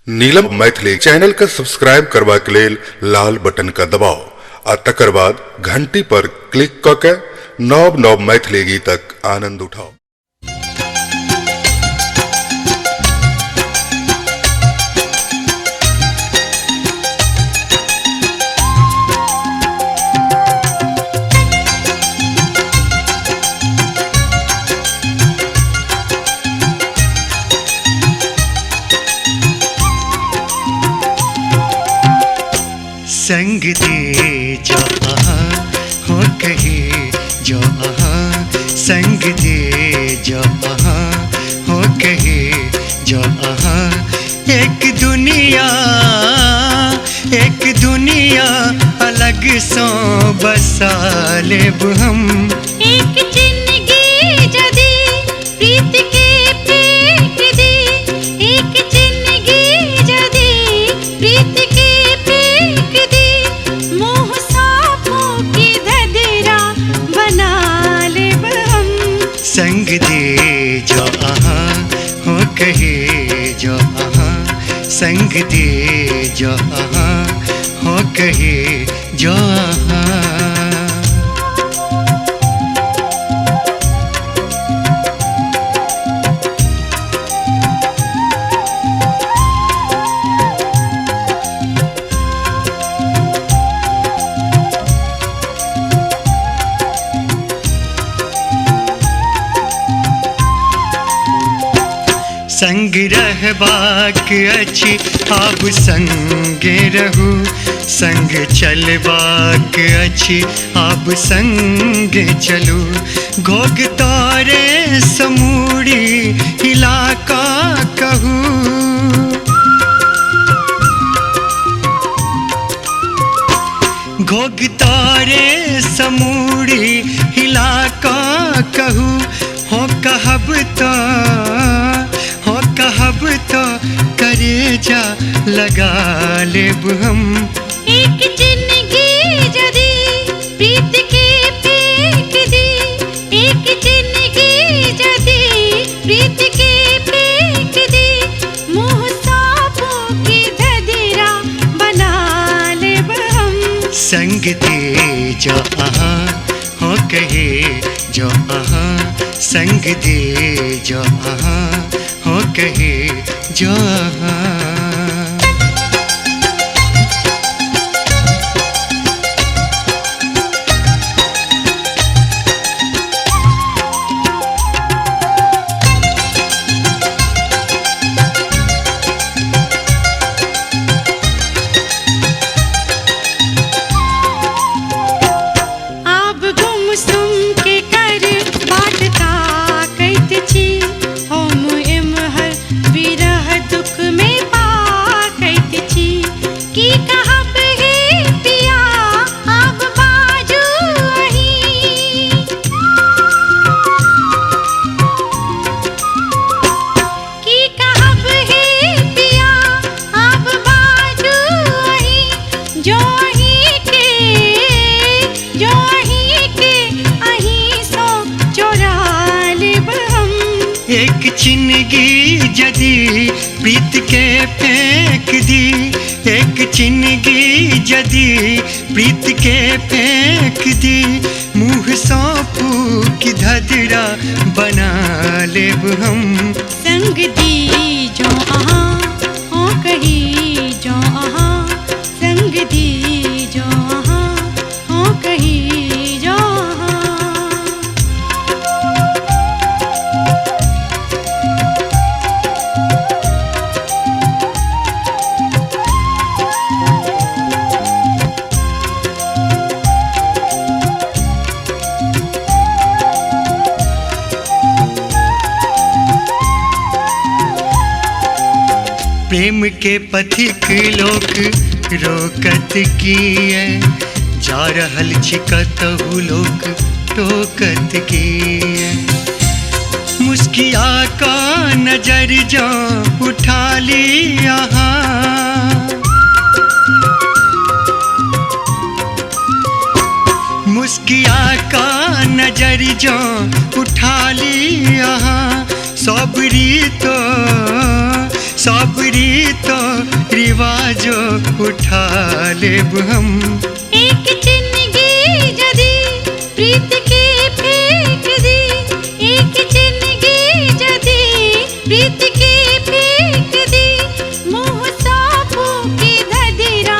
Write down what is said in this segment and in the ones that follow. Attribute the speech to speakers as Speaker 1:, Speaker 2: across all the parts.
Speaker 1: नीलम Maithili channel का subscribe करबा के लेल लाल बटन का दबाओ आ तकर बाद घंटी पर क्लिक क के नव नव मैथिली गीतक आनंद उठाओ।
Speaker 2: संग दे जो हो कहे जो संग दे जो हो कहे जो एक दुनिया अलग सो बसा लेब हम।
Speaker 3: एक जिंदगी जदी प्रीत के फेंक दी, एक जिंदगी जदी प्रीत के फेंक दी, मोह सांपों की धधरा बना लेब हम।
Speaker 2: संग दे जो हो कहे जो संग दे जो हो कहे जो संग रहबाक अछि आब संगे रहू, संग चलबाक अछि आब संगे चलू। घोग तारे समूड़ी इलाका कहू, घोग तारे समूड़ी इलाका कहू। हो कहब तो करेजा लगा लेब हम।
Speaker 3: एक जिंदगी जदी प्रीत के फेंक दी, एक जिंदगी जदी प्रीत के फेंक दी, मुँह सांपों की धधरा बना लेब हम।
Speaker 2: संग दे जो हो कहे जो संग दे जो हो कहे जो एक जिंदगी जदी प्रीत के फेंक दी, एक जिंदगी जदी प्रीत के फेंक दी, मुँह सांपू की धधरा बना लेब हम।
Speaker 3: संग दी जो हो कही जो संग दी जो हो कही जो।
Speaker 2: प्रेम के पथिक लोक रोकत किए, जा रहल छिकतहु लोक टोकत किए। मुस्किया का नजर जो उठा ली मुस्किया का नजर जो उठा ली सबरी तो सब रीतो रिवाजो उठा लेब हम।
Speaker 3: एक जिंदगी जदी प्रीत के फेंक दी, एक जिंदगी जदी प्रीत के फेंक दी, मुँह सापू की धदिरा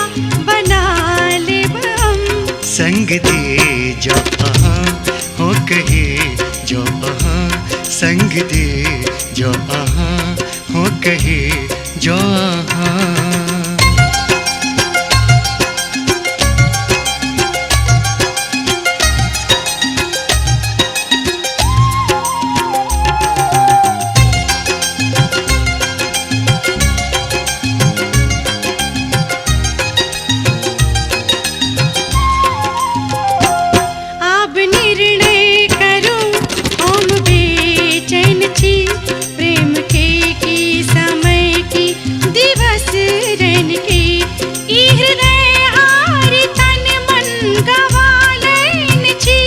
Speaker 3: बना लेब हम।
Speaker 2: संग दे जो आहा हो कहे जो आहा, संग दे जो आहा हो कहे जो आहा।
Speaker 3: अब निर्णय करूं हम बेचैन छी, प्रेम के की समय की दिवस रैन की। ई हृदय हारी तन मन गवा लैन छी,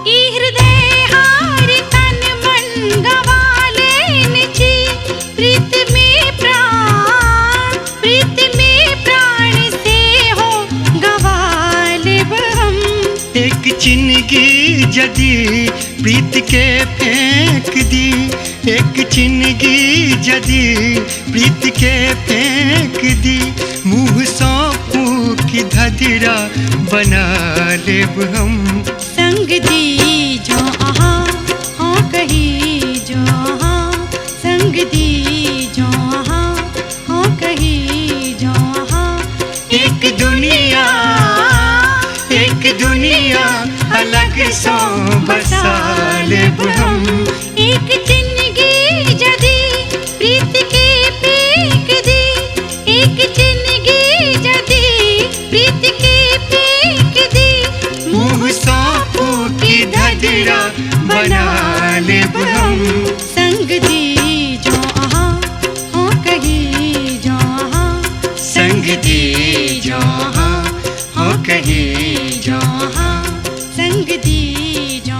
Speaker 3: ई हृदय हारी तन मन गवा लैन छी। प्रीत में प्राण, प्रीत में प्राण से हो गवा लेब हम।
Speaker 2: एक जिंदगी जदी प्रीत के फेंक दी, एक जिंदगी जदी प्रीत के फेंक दी, मुँह सौंपू की धदिरा बना लेब हम।
Speaker 3: संग दी जो आहा हाँ कही जो आहा, संग दी जो आहा हाँ कही जो आहा।
Speaker 2: एक दुनिया अलग सो बसा लेब हम।
Speaker 3: एक जिंदगी जदी प्रीत के फेंक दी, एक जिंदगी जदी प्रीत के फेंक दी,
Speaker 2: मुँह सौंपू की धदिरा बना लेब हम।
Speaker 3: संग दी जो आहा हाँ कही जो आहा,
Speaker 2: संग दी जो आहा हो कहे जो आहा।
Speaker 3: संग दी जो